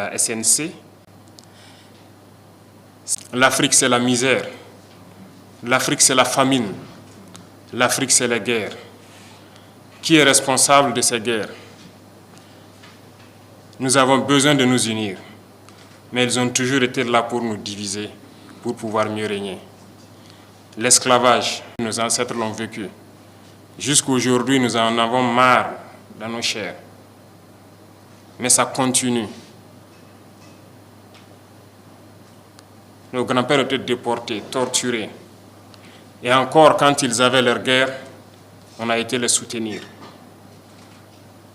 la SNC. L'Afrique, c'est la misère. L'Afrique, c'est la famine. L'Afrique, c'est les guerres. Qui est responsable de ces guerres? Nous avons besoin de nous unir, mais ils ont toujours été là pour nous diviser, pour pouvoir mieux régner. L'esclavage, nos ancêtres l'ont vécu. Jusqu'à aujourd'hui, nous en avons marre dans nos chairs. Mais ça continue. Nos grands-pères étaient déportés, torturés. Et encore, quand ils avaient leur guerre, on a été les soutenir.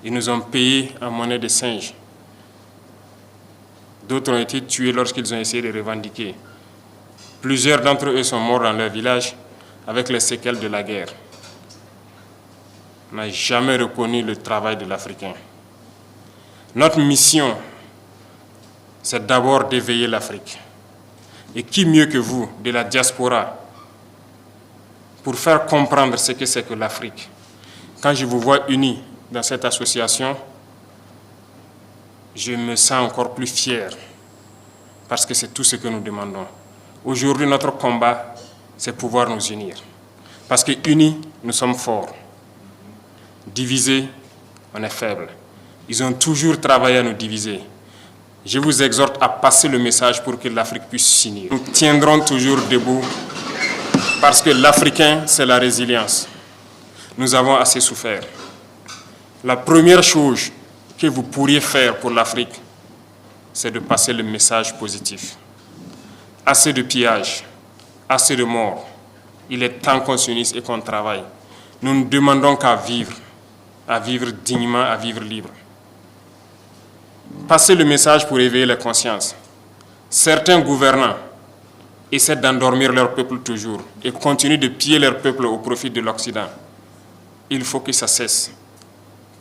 Ils nous ont payé en monnaie de singe. D'autres ont été tués lorsqu'ils ont essayé de revendiquer. Plusieurs d'entre eux sont morts dans leur village avec les séquelles de la guerre. On n'a jamais reconnu le travail de l'Africain. Notre mission, c'est d'abord d'éveiller l'Afrique. Et qui mieux que vous, de la diaspora, pour faire comprendre ce que c'est que l'Afrique. Quand je vous vois unis dans cette association, je me sens encore plus fier, parce que c'est tout ce que nous demandons. Aujourd'hui, notre combat, c'est pouvoir nous unir. Parce que unis, nous sommes forts. Divisés, on est faible. Ils ont toujours travaillé à nous diviser. Je vous exhorte à passer le message pour que l'Afrique puisse s'unir. Nous tiendrons toujours debout parce que l'Africain, c'est la résilience. Nous avons assez souffert. La première chose que vous pourriez faire pour l'Afrique, c'est de passer le message positif. Assez de pillages, assez de morts. Il est temps qu'on s'unisse et qu'on travaille. Nous ne demandons qu'à vivre dignement, à vivre libre. Passez le message pour éveiller les consciences. Certains gouvernants essaient d'endormir leur peuple toujours et continuent de piller leur peuple au profit de l'Occident. Il faut que ça cesse.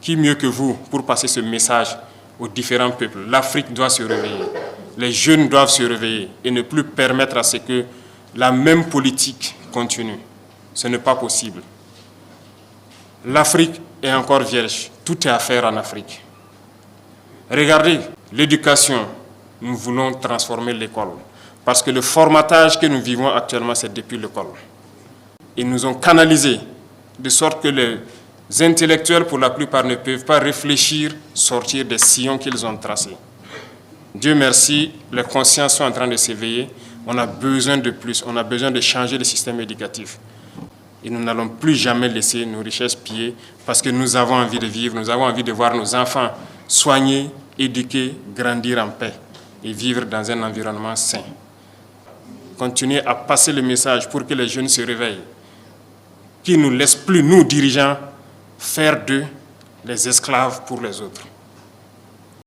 Qui mieux que vous pour passer ce message aux différents peuples? L'Afrique doit se réveiller. Les jeunes doivent se réveiller et ne plus permettre à ce que la même politique continue. Ce n'est pas possible. L'Afrique est encore vierge. Tout est à faire en Afrique. Regardez, l'éducation, nous voulons transformer l'école. Parce que le formatage que nous vivons actuellement, c'est depuis l'école. Ils nous ont canalisés, de sorte que les intellectuels, pour la plupart, ne peuvent pas réfléchir, sortir des sillons qu'ils ont tracés. Dieu merci, les consciences sont en train de s'éveiller. On a besoin de plus, on a besoin de changer le système éducatif. Et nous n'allons plus jamais laisser nos richesses piller parce que nous avons envie de vivre, nous avons envie de voir nos enfants soignés, éduquer, grandir en paix et vivre dans un environnement sain. Continuez à passer le message pour que les jeunes se réveillent, qui ne nous laissent plus, nous dirigeants, faire d'eux les esclaves pour les autres.